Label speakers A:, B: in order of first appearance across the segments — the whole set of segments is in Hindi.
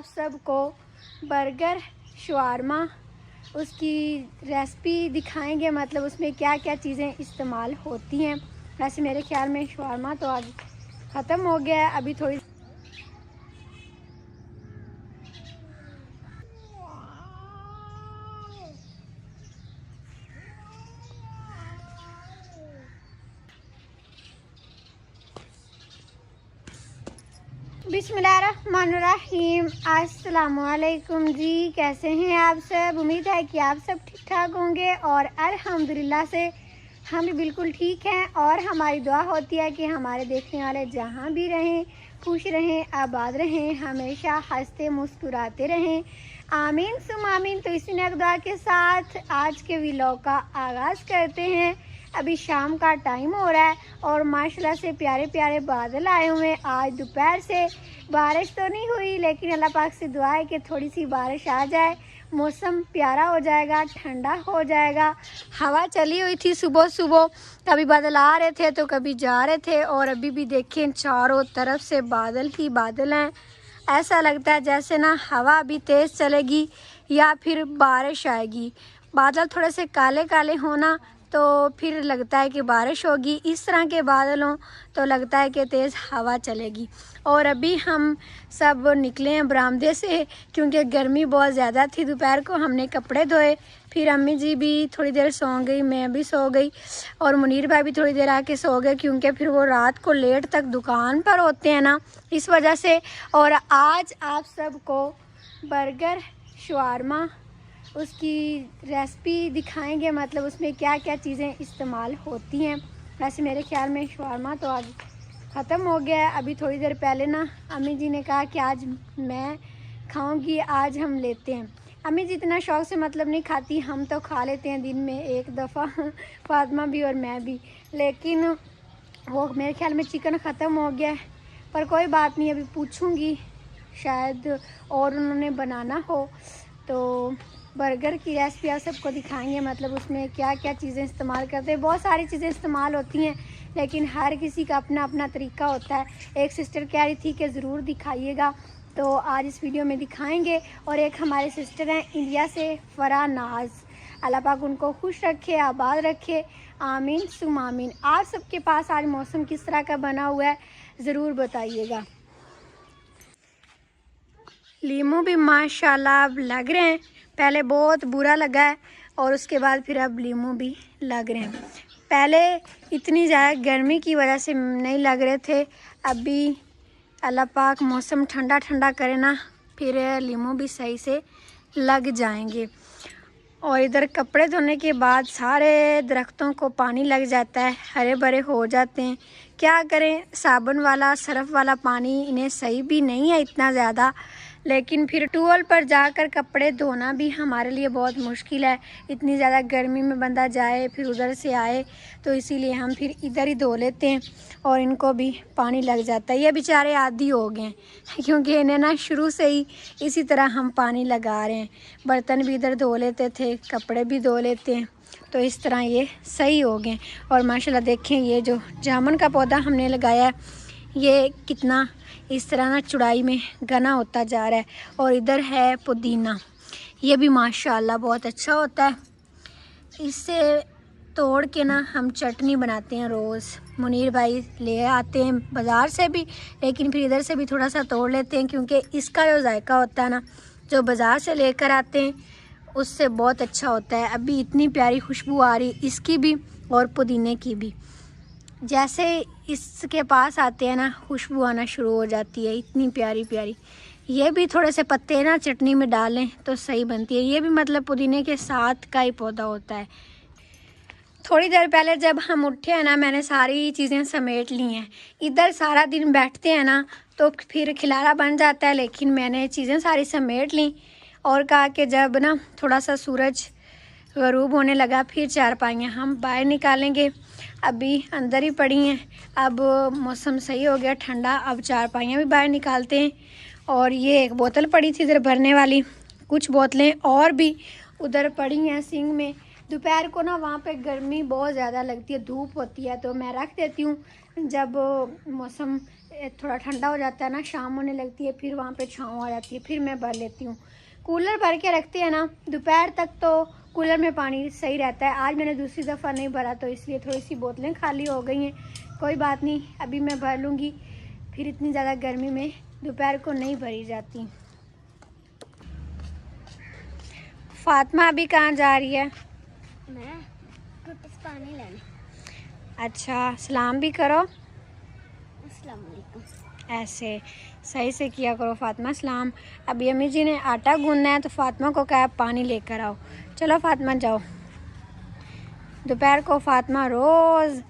A: आप सबको बर्गर शवारमा उसकी रेसिपी दिखाएंगे, मतलब उसमें क्या क्या चीज़ें इस्तेमाल होती हैं। वैसे मेरे ख्याल में शवारमा तो आज ख़त्म हो गया है, अभी थोड़ी बिस्मिल्लाहिर्रहमानिर्रहीम। अस्सलामुअलैकुम जी, कैसे हैं आप सब? उम्मीद है कि आप सब ठीक ठाक होंगे और अल्हम्दुलिल्लाह से हम भी बिल्कुल ठीक हैं। और हमारी दुआ होती है कि हमारे देखने वाले जहाँ भी रहें खुश रहें, आबाद रहें, हमेशा हंसते मुस्कुराते रहें। आमीन सुम आमीन। तो इसी नेक दुआ के साथ आज के व्लॉग का आगाज़ करते हैं। अभी शाम का टाइम हो रहा है और माशाल्लाह से प्यारे प्यारे बादल आए हुए हैं। आज दोपहर से बारिश तो नहीं हुई, लेकिन अल्लाह पाक से दुआ है कि थोड़ी सी बारिश आ जाए, मौसम प्यारा हो जाएगा, ठंडा हो जाएगा। हवा चली हुई थी सुबह सुबह, कभी बादल आ रहे थे तो कभी जा रहे थे, और अभी भी देखें चारों तरफ से बादल ही बादल हैं। ऐसा लगता है जैसे ना हवा अभी तेज़ चलेगी या फिर बारिश आएगी। बादल थोड़े से काले काले होना तो फिर लगता है कि बारिश होगी, इस तरह के बादल हों तो लगता है कि तेज़ हवा चलेगी। और अभी हम सब निकले हैं बरामदे से, क्योंकि गर्मी बहुत ज़्यादा थी। दोपहर को हमने कपड़े धोए, फिर अम्मी जी भी थोड़ी देर सो गई, मैं भी सो गई और मुनीर भाई भी थोड़ी देर आके सो गए, क्योंकि फिर वो रात को लेट तक दुकान पर होते हैं ना, इस वजह से। और आज आप सबको बर्गर शवारमा उसकी रेसिपी दिखाएंगे, मतलब उसमें क्या क्या चीज़ें इस्तेमाल होती हैं। वैसे मेरे ख्याल में शवारमा तो आज ख़त्म हो गया है। अभी थोड़ी देर पहले ना अम्मी जी ने कहा कि आज मैं खाऊंगी, आज हम लेते हैं। अम्मी जी इतना शौक़ से मतलब नहीं खाती, हम तो खा लेते हैं दिन में एक दफ़ा फातिमा भी और मैं भी, लेकिन वो मेरे ख्याल में चिकन ख़त्म हो गया है। पर कोई बात नहीं, अभी पूछूंगी, शायद और उन्होंने बनाना हो तो बर्गर की रेसिपी आप सबको दिखाएंगे, मतलब उसमें क्या क्या चीज़ें इस्तेमाल करते हैं। बहुत सारी चीज़ें इस्तेमाल होती हैं, लेकिन हर किसी का अपना अपना तरीका होता है। एक सिस्टर कह रही थी कि ज़रूर दिखाइएगा, तो आज इस वीडियो में दिखाएंगे। और एक हमारे सिस्टर हैं इंडिया से, फ़रा नाज, अल्लाह पाक उनको खुश रखे, आबाद रखे, आमीन सुम आमीन। आप सबके पास आज मौसम किस तरह का बना हुआ है ज़रूर बताइएगा। लीमू भी माशाल्लाह अब लग रहे हैं, पहले बहुत बुरा लगा है और उसके बाद फिर अब लीमू भी लग रहे हैं। पहले इतनी ज़्यादा गर्मी की वजह से नहीं लग रहे थे, अभी अल्लाह पाक मौसम ठंडा ठंडा करे ना, फिर लीमू भी सही से लग जाएंगे। और इधर कपड़े धोने के बाद सारे दरख्तों को पानी लग जाता है, हरे भरे हो जाते हैं। क्या करें, साबुन वाला सरफ़ वाला पानी इन्हें सही भी नहीं है इतना ज़्यादा, लेकिन फिर ट्यूबवेल पर जाकर कपड़े धोना भी हमारे लिए बहुत मुश्किल है। इतनी ज़्यादा गर्मी में बंदा जाए फिर उधर से आए, तो इसीलिए हम फिर इधर ही धो लेते हैं और इनको भी पानी लग जाता है। ये बेचारे आदी हो गए हैं, क्योंकि इन्हें ना शुरू से ही इसी तरह हम पानी लगा रहे हैं। बर्तन भी इधर धो लेते थे, कपड़े भी धो लेते हैं, तो इस तरह ये सही हो गए। और माशाल्लाह देखें, ये जो जामुन का पौधा हमने लगाया है, ये कितना इस तरह ना चौड़ाई में घना होता जा रहा है। और इधर है पुदीना, ये भी माशाल्लाह बहुत अच्छा होता है। इससे तोड़ के ना हम चटनी बनाते हैं रोज़। मुनीर भाई ले आते हैं बाज़ार से भी, लेकिन फिर इधर से भी थोड़ा सा तोड़ लेते हैं, क्योंकि इसका जो जायका होता है ना, जो बाज़ार से लेकर आते हैं उससे बहुत अच्छा होता है। अभी इतनी प्यारी खुशबू आ रही इसकी भी और पुदीने की भी, जैसे इसके पास आते हैं ना खुशबू आना शुरू हो जाती है, इतनी प्यारी प्यारी। ये भी थोड़े से पत्ते ना चटनी में डालें तो सही बनती है। ये भी मतलब पुदीने के साथ का ही पौधा होता है। थोड़ी देर पहले जब हम उठे हैं ना, मैंने सारी चीज़ें समेट ली हैं। इधर सारा दिन बैठते हैं ना तो फिर खिलारा बन जाता है, लेकिन मैंने चीज़ें सारी समेट ली और कहा कि जब ना थोड़ा सा सूरज ग़रूब होने लगा फिर चारपाइयाँ हम बाहर निकालेंगे। अभी अंदर ही पड़ी हैं, अब मौसम सही हो गया ठंडा, अब चारपाइयाँ भी बाहर निकालते हैं। और ये एक बोतल पड़ी थी इधर भरने वाली, कुछ बोतलें और भी उधर पड़ी हैं सिंक में। दोपहर को ना वहाँ पे गर्मी बहुत ज़्यादा लगती है, धूप होती है, तो मैं रख देती हूँ। जब मौसम थोड़ा ठंडा हो जाता है ना, शाम होने लगती है, फिर वहाँ पे छाँव आ जाती है, फिर मैं भर लेती हूँ। कूलर भर के रखते हैं ना, दोपहर तक तो कूलर में पानी सही रहता है। आज मैंने दूसरी दफ़ा नहीं भरा तो इसलिए थोड़ी सी बोतलें खाली हो गई हैं। कोई बात नहीं, अभी मैं भर लूँगी, फिर इतनी ज़्यादा गर्मी में दोपहर को नहीं भरी जाती। फातिमा अभी कहाँ जा रही है?
B: मैं पानी लेने।
A: अच्छा, सलाम भी करो।
B: अस्सलाम वालेकुम।
A: ऐसे सही से किया करो फातिमा, सलाम। अभी अम्मी जी ने आटा गूंदना है तो फातिमा को कहा पानी लेकर आओ। चलो फातिमा जाओ। दोपहर को फातिमा रोज़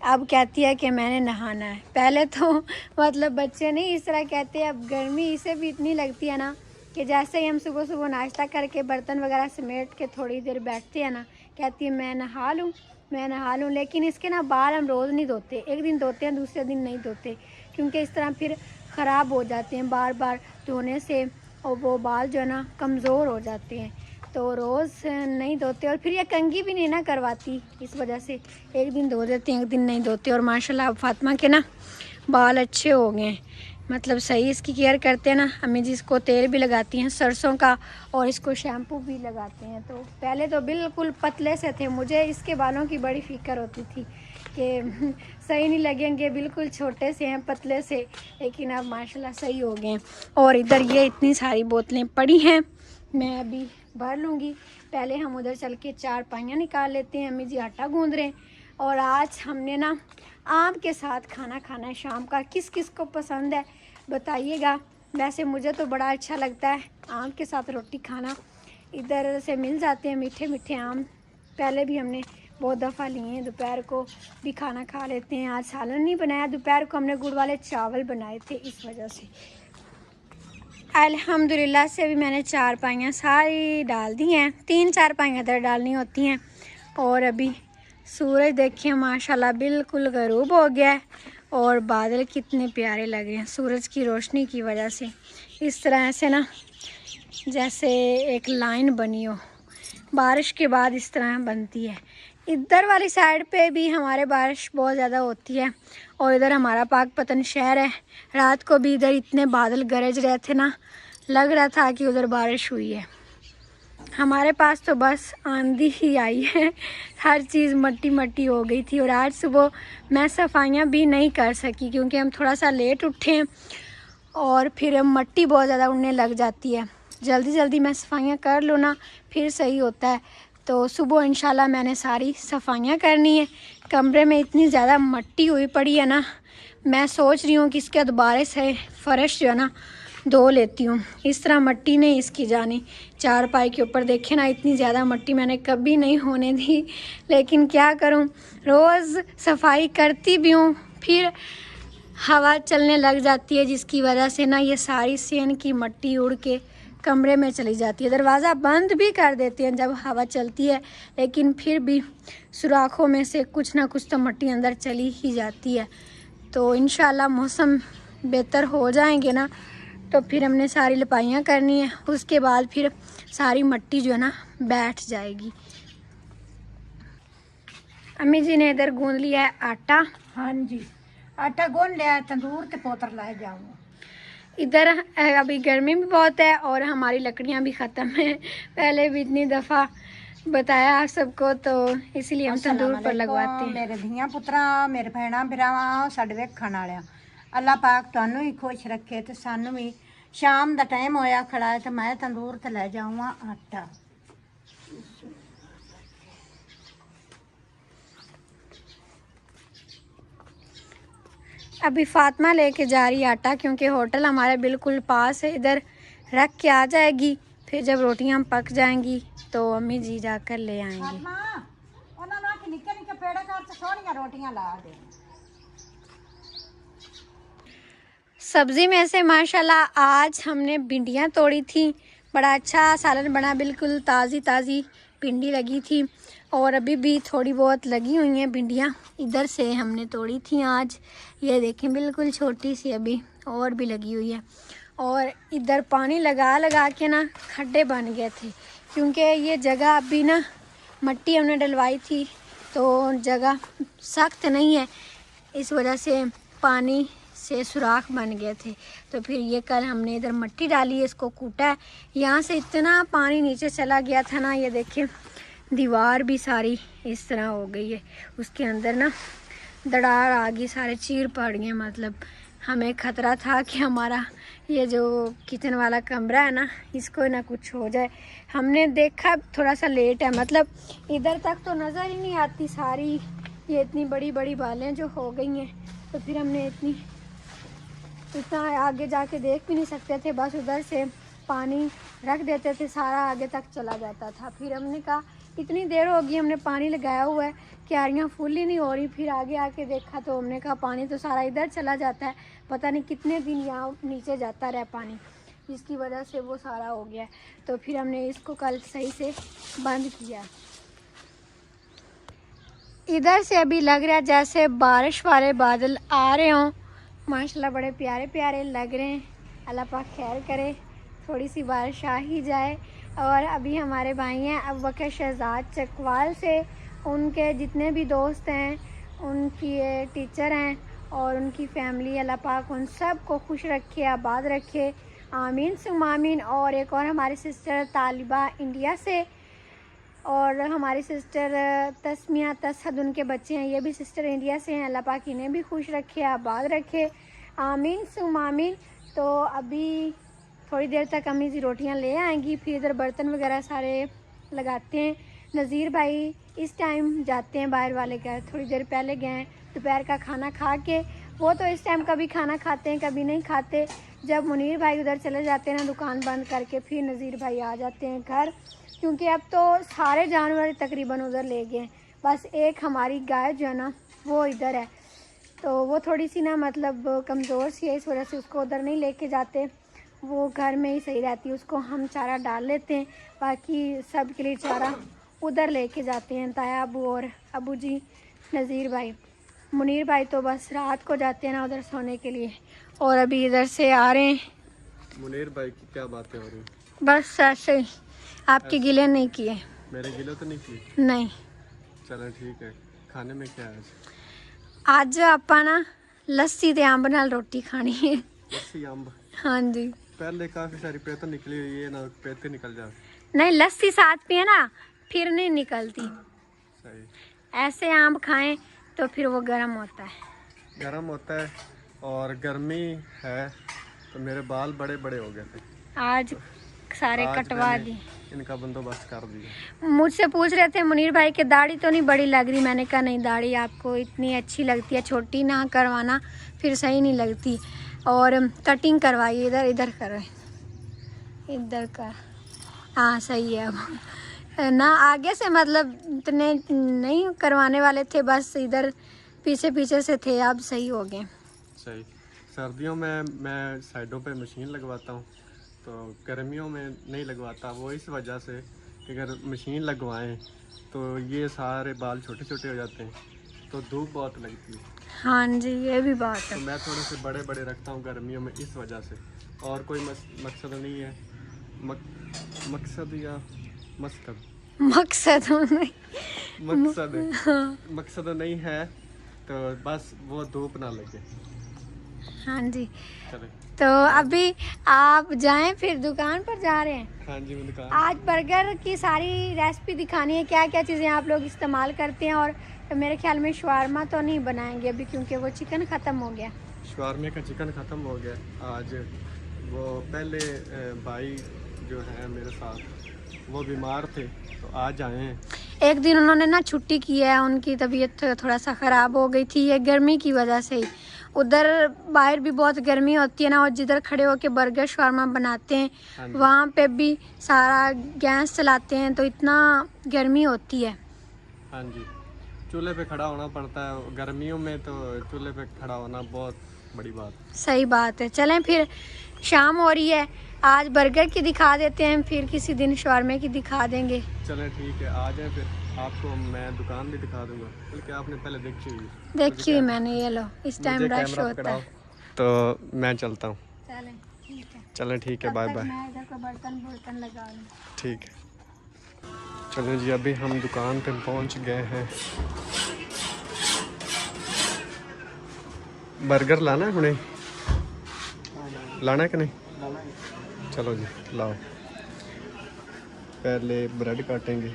A: अब कहती है कि मैंने नहाना है। पहले तो मतलब बच्चे नहीं इस तरह कहते हैं, अब गर्मी इसे भी इतनी लगती है ना कि जैसे ही हम सुबह सुबह नाश्ता करके बर्तन वगैरह समेट के थोड़ी देर बैठते हैं ना, कहती है मैं नहा लूँ, मैं नहा लूँ। लेकिन इसके ना बाल हम रोज़ नहीं धोते, एक दिन धोते हैं दूसरे दिन नहीं धोते, क्योंकि इस तरह फिर ख़राब हो जाते हैं बार बार धोने से, और वो बाल जो है ना कमज़ोर हो जाते हैं। तो रोज़ नहीं धोते, और फिर ये कंघी भी नहीं ना करवाती, इस वजह से एक दिन धो देते हैं, एक दिन नहीं धोते। और माशाल्लाह अब फातिमा के ना बाल अच्छे हो गए हैं, मतलब सही इसकी केयर करते हैं ना। अम्मी जी इसको तेल भी लगाती हैं सरसों का, और इसको शैम्पू भी लगाते हैं। तो पहले तो बिल्कुल पतले से थे, मुझे इसके बालों की बड़ी फ़िक्र होती थी कि सही नहीं लगेंगे, बिल्कुल छोटे से हैं पतले से, लेकिन अब माशाल्लाह सही हो गए हैं। और इधर ये इतनी सारी बोतलें पड़ी हैं, मैं अभी भर लूँगी। पहले हम उधर चल के 4 पाइयाँ निकाल लेते हैं, अम्मी जी आटा गूँध रहे हैं। और आज हमने ना आम के साथ खाना खाना है शाम का। किस किस को पसंद है बताइएगा। वैसे मुझे तो बड़ा अच्छा लगता है आम के साथ रोटी खाना। इधर से मिल जाते हैं मीठे मीठे आम, पहले भी हमने बहुत दफ़ा लिए हैं। दोपहर को भी खाना खा लेते हैं। आज सालन नहीं बनाया, दोपहर को हमने गुड़ वाले चावल बनाए थे, इस वजह से। अल्हम्दुलिल्लाह से अभी मैंने 4 पाइयाँ सारी डाल दी हैं, 3-4 पाइयाँ इधर डालनी होती हैं। और अभी सूरज देखिए माशाल्लाह बिल्कुल ग़रूब हो गया है, और बादल कितने प्यारे लग रहे हैं सूरज की रोशनी की वजह से। इस तरह से ना जैसे एक लाइन बनी हो, बारिश के बाद इस तरह बनती है। इधर वाली साइड पे भी हमारे बारिश बहुत ज़्यादा होती है, और इधर हमारा पाकपतन शहर है। रात को भी इधर इतने बादल गरज रहे थे ना, लग रहा था कि उधर बारिश हुई है। हमारे पास तो बस आंधी ही आई है, हर चीज़ मट्टी मट्टी हो गई थी। और आज सुबह मैं सफाइयाँ भी नहीं कर सकी, क्योंकि हम थोड़ा सा लेट उठे और फिर मट्टी बहुत ज़्यादा उड़ने लग जाती है। जल्दी जल्दी मैं सफाइयाँ कर लूँ ना, फिर सही होता है। तो सुबह इंशाल्लाह मैंने सारी सफाइयाँ करनी है। कमरे में इतनी ज़्यादा मट्टी हुई पड़ी है ना, मैं सोच रही हूँ कि इसके दोबारा से फ़र्श जो है ना धो लेती हूँ। इस तरह मट्टी नहीं इसकी जानी। चारपाई के ऊपर देखे ना, इतनी ज़्यादा मट्टी मैंने कभी नहीं होने दी, लेकिन क्या करूँ, रोज़ सफाई करती भी हूँ, फिर हवा चलने लग जाती है, जिसकी वजह से ना ये सारी सेन की मट्टी उड़ के कमरे में चली जाती है। दरवाज़ा बंद भी कर देते हैं जब हवा चलती है, लेकिन फिर भी सुराखों में से कुछ ना कुछ तो मट्टी अंदर चली ही जाती है। तो इंशाल्लाह मौसम बेहतर हो जाएंगे ना, तो फिर हमने सारी लिपाइयाँ करनी है, उसके बाद फिर सारी मट्टी जो है ना बैठ जाएगी। अम्मी जी ने इधर गूंद लिया है आटा।
C: हाँ जी, आटा गूंद लिया है, तंदूर के पोतर लाए जाऊँगा।
A: इधर अभी गर्मी भी बहुत है और हमारी लकड़ियाँ भी ख़त्म हैं। पहले भी इतनी दफ़ा बताया आप सबको, तो इसलिए हम तंदूर पर लगवाते हैं।
C: मेरे धियां पुत्रा, मेरे भैणा भरावां, साडे वेखण वालियां, अल्लाह पाक तुहानू ही खुश रखे ते सानू भी। शाम दा टाइम होया खड़ा है, तो मैं तंदूर ते ले जाऊँगा आटा।
A: अभी फातिमा लेके जा रही है आटा, क्योंकि होटल हमारे बिल्कुल पास है। इधर रख के आ जाएगी, फिर जब रोटियां पक जाएंगी तो अम्मी जी जाकर ले आएंगी।
C: निक्के निक्के पेड़े कर सोहणियां रोटियां ला दे।
A: सब्ज़ी में से माशाल्लाह आज हमने भिंडियाँ तोड़ी थी, बड़ा अच्छा सालन बना, बिल्कुल ताज़ी ताज़ी भिंडी लगी थी। और अभी भी थोड़ी बहुत लगी हुई हैं भिंडियाँ, इधर से हमने तोड़ी थी आज। ये देखें बिल्कुल छोटी सी अभी और भी लगी हुई है। और इधर पानी लगा लगा के ना खड्डे बन गए थे, क्योंकि ये जगह अभी ना मट्टी हमने डलवाई थी, तो जगह सख्त नहीं है, इस वजह से पानी से सुराख बन गए थे। तो फिर ये कल हमने इधर मिट्टी डाली है, इसको कूटा है। यहाँ से इतना पानी नीचे चला गया था ना, ये देखिए दीवार भी सारी इस तरह हो गई है, उसके अंदर ना दरार आ गई, सारे चीर पड़ गए। मतलब हमें ख़तरा था कि हमारा ये जो किचन वाला कमरा है ना, इसको ना कुछ हो जाए। हमने देखा थोड़ा सा लेट है, मतलब इधर तक तो नज़र ही नहीं आती सारी ये इतनी बड़ी बड़ी बालें जो हो गई हैं। तो फिर हमने इतना आगे जाके देख भी नहीं सकते थे, बस उधर से पानी रख देते थे, सारा आगे तक चला जाता था। फिर हमने कहा इतनी देर हो गई, हमने पानी लगाया हुआ है, क्यारियाँ फुल ही नहीं हो रही। फिर आगे आके देखा तो हमने कहा पानी तो सारा इधर चला जाता है, पता नहीं कितने दिन यहाँ नीचे जाता रहा पानी, जिसकी वजह से वो सारा हो गया। तो फिर हमने इसको कल सही से बंद किया। इधर से अभी लग रहा है जैसे बारिश वाले बादल आ रहे हों, माशाल्लाह बड़े प्यारे प्यारे लग रहे हैं। अल्लाह पाक खैर करे, थोड़ी सी बारिश आ ही जाए। और अभी हमारे भाई हैं अब वक़्त शहजाद चकवाल से, उनके जितने भी दोस्त हैं, उनकी टीचर हैं और उनकी फैमिली, अल्लाह पाक उन सब को खुश रखे, आबाद रखे, आमीन सुम आमीन। और एक और हमारी सिस्टर तालिबा इंडिया से, और हमारी सिस्टर तस्मिया तसहद, उनके बच्चे हैं, ये भी सिस्टर इंडिया से हैं। अल्लाह पाक इन्हें भी खुश रखे, आबाद रखे, आमीन सुम आमीन। तो अभी थोड़ी देर तक अम्मी जी रोटियां ले आएंगी, फिर इधर बर्तन वगैरह सारे लगाते हैं। नज़ीर भाई इस टाइम जाते हैं बाहर वाले घर, थोड़ी देर पहले गए हैं दोपहर का खाना खा के। वो तो इस टाइम कभी खाना खाते हैं कभी नहीं खाते। जब मुनीर भाई उधर चले जाते हैं ना दुकान बंद करके, फिर नज़ीर भाई आ जाते हैं घर, क्योंकि अब तो सारे जानवर तकरीबन उधर ले गए, बस एक हमारी गाय जो है ना वो इधर है। तो वो थोड़ी सी ना मतलब कमज़ोर सी है, इस वजह से उसको उधर नहीं लेके जाते, वो घर में ही सही रहती है। उसको हम चारा डाल लेते हैं, बाकी सब के लिए चारा उधर लेके जाते हैं ताया अबू और अबू जी, नज़ीर भाई। मुनीर भाई तो बस रात को जाते हैं ना उधर सोने के लिए। और अभी इधर से आ रहे हैं।
D: मुनीर भाई की क्या बातें हो रही?
A: बस ऐसे ही, आपके गिले नहीं किए।
D: मेरे गिले तो नहीं किए?
A: नहीं।
D: चलो ठीक है। खाने में क्या है
A: आज आपा ना लस्सी ते अंब नाल रोटी खानी है।
D: लस्सी अंब?
A: हाँ जी।
D: पहले काफी सारी पेत निकली हुई है ना, पेते निकल जाए।
A: नहीं, लस्सी साथ पिए ना फिर नहीं निकलती।
D: सही।
A: ऐसे आम खाएं तो फिर वो गर्म होता है।
D: गर्म होता है और गर्मी है तो मेरे बाल बड़े बड़े हो गए थे,
A: आज सारे कटवा दी,
D: इनका बंदोबस्त कर दिया।
A: मुझसे पूछ रहे थे मुनीर भाई के दाढ़ी तो नहीं बड़ी लग रही, मैंने कहा नहीं, दाढ़ी आपको इतनी अच्छी लगती है, छोटी ना करवाना फिर सही नहीं लगती। और कटिंग करवाइए, इधर इधर करवाए, इधर कर, हाँ सही है। अब ना आगे से मतलब इतने नहीं करवाने वाले थे, बस इधर पीछे पीछे से थे, अब सही हो गए।
D: सही। सर्दियों में मैं साइडों पे मशीन लगवाता हूँ, तो गर्मियों में नहीं लगवाता। वो इस वजह से कि अगर मशीन लगवाएं तो ये सारे बाल छोटे छोटे हो जाते हैं, तो धूप बहुत लगती है।
A: हाँ जी, ये भी बात
D: तो
A: है।
D: मैं थोड़े से बड़े बड़े रखता हूँ गर्मियों में इस वजह से, और कोई मकसद नहीं है। मकसद या मकसद
A: मकसद नहीं,
D: मकसद नहीं है, तो बस वो धूप ना लगे।
A: हाँ जी।
D: चले।
A: तो अभी आप जाएं, फिर दुकान पर जा रहे हैं।
D: हाँ जी, मैं दुकान।
A: आज बर्गर की सारी रेसिपी दिखानी है, क्या क्या चीज़ें आप लोग इस्तेमाल करते हैं। और तो मेरे ख्याल में शवारमा तो नहीं बनाएंगे अभी, क्योंकि वो चिकन ख़त्म हो गया।
D: शवारमे का चिकन ख़त्म हो गया आज। वो पहले भाई जो है मेरे साथ वो बीमार थे, तो आज आए हैं।
A: एक दिन उन्होंने ना छुट्टी की है, उनकी तबीयत थोड़ा सा ख़राब हो गई थी, ये गर्मी की वजह से ही। उधर बाहर भी बहुत गर्मी होती है ना, और जिधर खड़े होके बर्गर शवारमा बनाते हैं,
D: हाँ
A: वहाँ पे भी सारा गैस चलाते हैं, तो इतना गर्मी होती है।
D: हाँ जी, चूल्हे पे खड़ा होना पड़ता है गर्मियों में, तो चूल्हे पे खड़ा होना बहुत बड़ी बात।
A: सही बात है। चलें फिर, शाम हो रही है, आज बर्गर की दिखा देते हैं, फिर किसी दिन शवारमे की दिखा देंगे।
D: चलें ठीक है, आ जाए फिर आपको मैं दुकान भी दिखा दूंगा, बल्कि आपने पहले देखी हुई है।
A: देखी हुई मैंने, ये लो, इस टाइम
D: मुझे
A: रश
D: कैमरा
A: होता
D: पकड़ाओ।
A: है।
D: तो मैं चलता हूँ।
A: चलें ठीक है।
D: चलें ठीक है, बाय बाय।
A: मैं इधर को बर्तन लगा लूँ।
D: ठीक है। चलो जी, अभी हम दुकान पे पहुंच गए हैं। बर्गर लाना है उन्हें। लाना कि नहीं? चलो जी लाओ। पहले ब्रेड काटेंगे।